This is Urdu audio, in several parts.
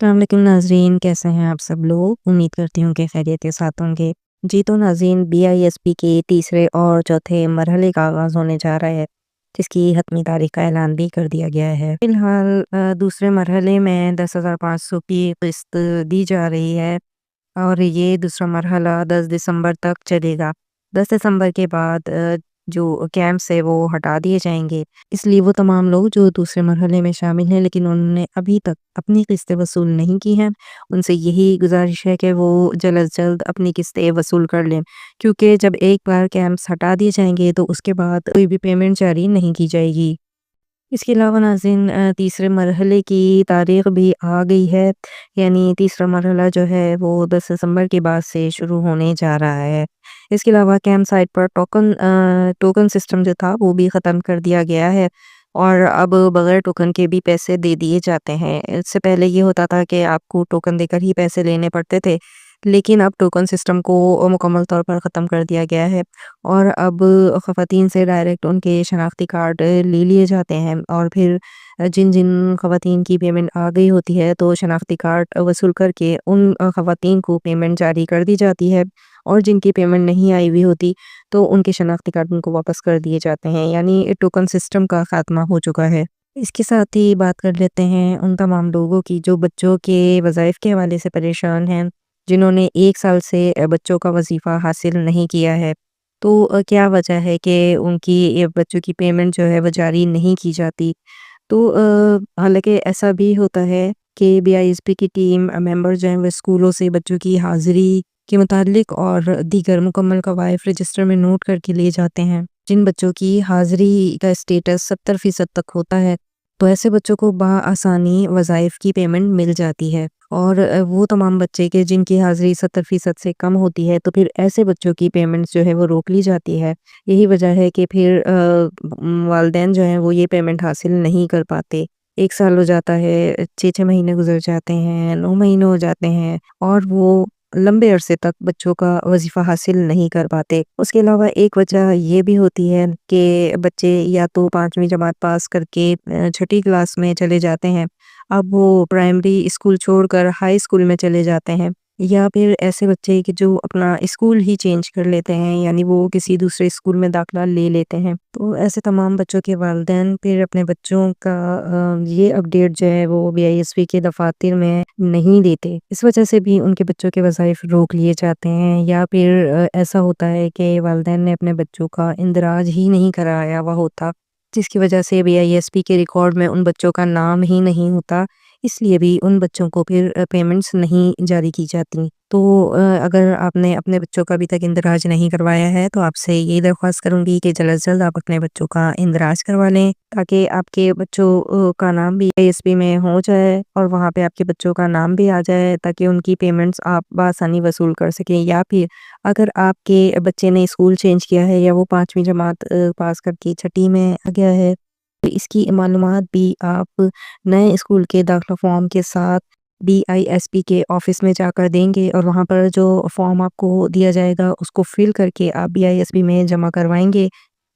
السلام علیکم ناظرین، کیسے ہیں آپ سب لوگ؟ امید کرتی ہوں کہ خیریت کے ساتھ ہوں گے۔ جی تو ناظرین، BISP کے تیسرے اور چوتھے مرحلے کا آغاز ہونے جا رہا ہے، جس کی حتمی تاریخ کا اعلان بھی کر دیا گیا ہے۔ فی الحال دوسرے مرحلے میں 10,500 کی قسط دی جا رہی ہے اور یہ دوسرا مرحلہ 10 دسمبر تک چلے گا۔ 10 دسمبر کے بعد جو کیمپس ہے وہ ہٹا دیے جائیں گے، اس لیے وہ تمام لوگ جو دوسرے مرحلے میں شامل ہیں لیکن انہوں نے ابھی تک اپنی قسطیں وصول نہیں کی ہیں، ان سے یہی گزارش ہے کہ وہ جلد از جلد اپنی قسطیں وصول کر لیں، کیونکہ جب ایک بار کیمپس ہٹا دیے جائیں گے تو اس کے بعد کوئی بھی پیمنٹ جاری نہیں کی جائے گی۔ اس کے علاوہ ناظرین، تیسرے مرحلے کی تاریخ بھی آ گئی ہے، یعنی تیسرا مرحلہ جو ہے وہ 10 دسمبر کے بعد سے شروع ہونے جا رہا ہے۔ اس کے علاوہ کیمپ سائٹ پر ٹوکن سسٹم جو تھا وہ بھی ختم کر دیا گیا ہے اور اب بغیر ٹوکن کے بھی پیسے دے دیے جاتے ہیں۔ اس سے پہلے یہ ہوتا تھا کہ آپ کو ٹوکن دے کر ہی پیسے لینے پڑتے تھے، لیکن اب ٹوکن سسٹم کو مکمل طور پر ختم کر دیا گیا ہے اور اب خواتین سے ڈائریکٹ ان کے شناختی کارڈ لے لیے جاتے ہیں اور پھر جن جن خواتین کی پیمنٹ آ گئی ہوتی ہے تو شناختی کارڈ وصول کر کے ان خواتین کو پیمنٹ جاری کر دی جاتی ہے، اور جن کی پیمنٹ نہیں آئی ہوئی ہوتی تو ان کے شناختی کارڈ ان کو واپس کر دیے جاتے ہیں، یعنی ٹوکن سسٹم کا خاتمہ ہو چکا ہے۔ اس کے ساتھ ہی بات کر لیتے ہیں ان تمام لوگوں کی جو بچوں کے وظائف کے حوالے سے پریشان ہیں، جنہوں نے 1 سال سے بچوں کا وظیفہ حاصل نہیں کیا ہے۔ تو کیا وجہ ہے کہ ان کی بچوں کی پیمنٹ جو ہے وہ جاری نہیں کی جاتی؟ تو حالانکہ ایسا بھی ہوتا ہے کہ BISP کی ٹیم ممبر جو ہیں وہ اسکولوں سے بچوں کی حاضری کے متعلق اور دیگر مکمل قوائف رجسٹر میں نوٹ کر کے لیے جاتے ہیں۔ جن بچوں کی حاضری کا اسٹیٹس 70% تک ہوتا ہے تو ایسے بچوں کو بآسانی وظائف کی پیمنٹ مل جاتی ہے، اور وہ تمام بچے کے جن کی حاضری 70% سے کم ہوتی ہے تو پھر ایسے بچوں کی پیمنٹ جو ہے وہ روک لی جاتی ہے۔ یہی وجہ ہے کہ پھر والدین جو ہیں وہ یہ پیمنٹ حاصل نہیں کر پاتے۔ 1 سال ہو جاتا ہے، 6 مہینے گزر جاتے ہیں، 9 مہینے ہو جاتے ہیں اور وہ لمبے عرصے تک بچوں کا وظیفہ حاصل نہیں کر پاتے۔ اس کے علاوہ ایک وجہ یہ بھی ہوتی ہے کہ بچے یا تو 5ویں جماعت پاس کر کے 6ٹھی کلاس میں چلے جاتے ہیں، اب وہ پرائمری اسکول چھوڑ کر ہائی اسکول میں چلے جاتے ہیں، یا پھر ایسے بچے کہ جو اپنا اسکول ہی چینج کر لیتے ہیں، یعنی وہ کسی دوسرے اسکول میں داخلہ لے لیتے ہیں۔ تو ایسے تمام بچوں کے والدین پھر اپنے بچوں کا یہ اپڈیٹ جو ہے وہ BISP کے دفاتر میں نہیں دیتے، اس وجہ سے بھی ان کے بچوں کے وظائف روک لیے جاتے ہیں، یا پھر ایسا ہوتا ہے کہ والدین نے اپنے بچوں کا اندراج ہی نہیں کرایا ہوا ہوتا، جس کی وجہ سے BISP کے ریکارڈ میں ان بچوں کا نام ہی نہیں ہوتا، اس لیے بھی ان بچوں کو پھر پیمنٹس نہیں جاری کی جاتی۔ تو اگر آپ نے اپنے بچوں کا ابھی تک اندراج نہیں کروایا ہے تو آپ سے یہ درخواست کروں گی کہ جلد از جلد آپ اپنے بچوں کا اندراج کروا لیں، تاکہ آپ کے بچوں کا نام بھی BISP میں ہو جائے اور وہاں پہ آپ کے بچوں کا نام بھی آ جائے، تاکہ ان کی پیمنٹس آپ بآسانی وصول کر سکیں۔ یا پھر اگر آپ کے بچے نے اسکول چینج کیا ہے یا وہ 5ویں جماعت پاس کر کے 6ٹھی میں آ گیا ہے تو اس کی معلومات بھی آپ نئے اسکول کے داخلہ فارم کے ساتھ BISP کے آفس میں جا کر دیں گے، اور وہاں پر جو فارم آپ کو دیا جائے گا اس کو فل کر کے آپ BISP میں جمع کروائیں گے،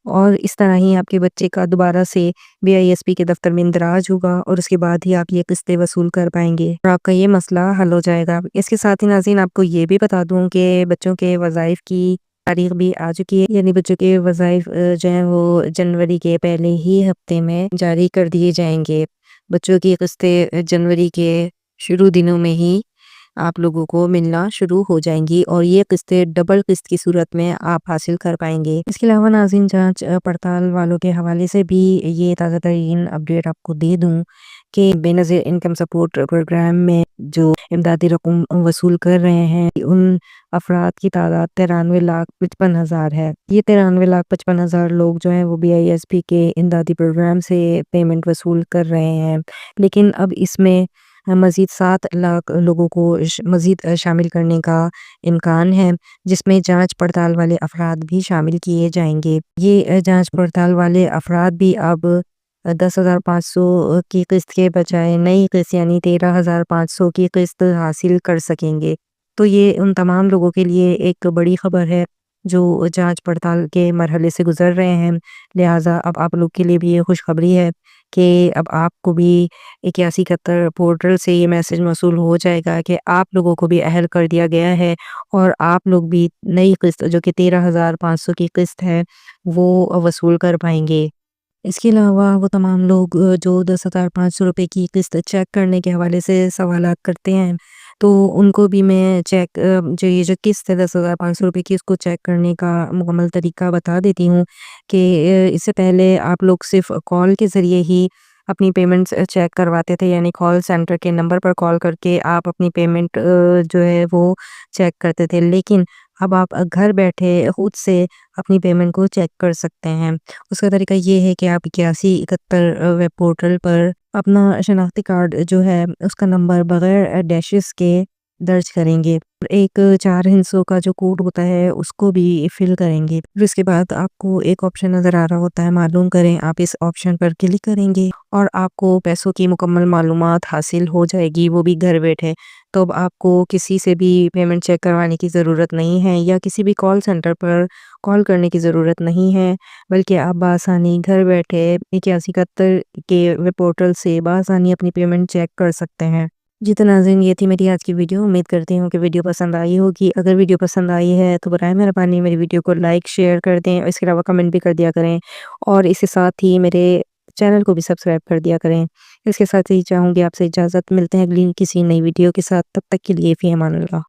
اور اس طرح ہی آپ کے بچے کا دوبارہ سے BISP کے دفتر میں اندراج ہوگا اور اس کے بعد ہی آپ یہ قسطیں وصول کر پائیں گے اور آپ کا یہ مسئلہ حل ہو جائے گا۔ اس کے ساتھ ہی ناظرین آپ کو یہ بھی بتا دوں کہ بچوں کے وظائف کی تاریخ بھی آ چکی ہے، یعنی بچوں کے وظائف جو ہیں وہ جنوری کے پہلے ہی ہفتے میں جاری کر دیے جائیں گے۔ بچوں کی قسطیں جنوری کے شروع دنوں میں ہی آپ لوگوں کو ملنا شروع ہو جائیں گی، اور یہ قسطیں ڈبل قسط کی صورت میں آپ حاصل کر پائیں گے۔ اس کے علاوہ ناظرین، جانچ پڑتال والوں کے حوالے سے بھی یہ تازہ ترین اپڈیٹ آپ کو دے دوں کہ بے نظیر انکم سپورٹ پروگرام میں جو امدادی رقم وصول کر رہے ہیں ان افراد کی تعداد 93,55,000 ہے۔ یہ 93,55,000 لوگ جو ہیں وہ BISP کے امدادی پروگرام سے پیمنٹ وصول کر رہے ہیں، لیکن اب اس میں مزید 7 لاکھ لوگوں کو مزید شامل کرنے کا امکان ہے، جس میں جانچ پڑتال والے افراد بھی شامل کیے جائیں گے۔ یہ جانچ پڑتال والے افراد بھی اب 10,500 کی قسط کے بجائے نئی قسط یعنی 13,500 کی قسط حاصل کر سکیں گے۔ تو یہ ان تمام لوگوں کے لیے ایک بڑی خبر ہے جو جانچ پڑتال کے مرحلے سے گزر رہے ہیں۔ لہٰذا اب آپ لوگ کے لیے بھی یہ خوشخبری ہے کہ اب آپ کو بھی 8171 پورٹل سے یہ میسج موصول ہو جائے گا کہ آپ لوگوں کو بھی اہل کر دیا گیا ہے، اور آپ لوگ بھی نئی قسط جو کہ 13,500 کی قسط ہے وہ وصول کر پائیں گے۔ اس کے علاوہ وہ تمام لوگ جو 10,500 روپے کی قسط چیک کرنے کے حوالے سے سوالات کرتے ہیں، تو ان کو بھی میں جو قسط ہے 10,500 روپے کی، اس کو چیک کرنے کا مکمل طریقہ بتا دیتی ہوں کہ اس سے پہلے آپ لوگ صرف کال کے ذریعے ہی اپنی پیمنٹس چیک کرواتے تھے، یعنی کال سینٹر کے نمبر پر کال کر کے آپ اپنی پیمنٹ جو ہے وہ چیک کرتے تھے، لیکن اب آپ گھر بیٹھے خود سے اپنی پیمنٹ کو چیک کر سکتے ہیں۔ اس کا طریقہ یہ ہے کہ آپ 8171 ویب پورٹل پر اپنا شناختی کارڈ جو ہے اس کا نمبر بغیر ڈیشز کے درج کریں گے، ایک 4 ہندسوں کا جو کوڈ ہوتا ہے اس کو بھی فل کریں گے۔ پھر اس کے بعد آپ کو ایک آپشن نظر آ رہا ہوتا ہے معلوم کریں، آپ اس آپشن پر کلک کریں گے اور آپ کو پیسوں کی مکمل معلومات حاصل ہو جائے گی، وہ بھی گھر بیٹھے۔ تو اب آپ کو کسی سے بھی پیمنٹ چیک کروانے کی ضرورت نہیں ہے یا کسی بھی کال سینٹر پر کال کرنے کی ضرورت نہیں ہے، بلکہ آپ بآسانی گھر بیٹھے 8171 کے ویب پورٹل سے بآسانی اپنی پیمنٹ چیک کر سکتے ہیں۔ جی تو ناظرین، یہ تھی میری آج کی ویڈیو۔ امید کرتی ہوں کہ ویڈیو پسند آئی ہوگی۔ اگر ویڈیو پسند آئی ہے تو برائے مہربانی میری ویڈیو کو لائک شیئر کر دیں، اور اس کے علاوہ کمنٹ بھی کر دیا کریں، اور اس کے ساتھ ہی میرے چینل کو بھی سبسکرائب کر دیا کریں۔ اس کے ساتھ ہی چاہوں گی آپ سے اجازت، ملتے ہیں اگلی کسی نئی ویڈیو کے ساتھ، تب تک کے لیے فی امان اللہ۔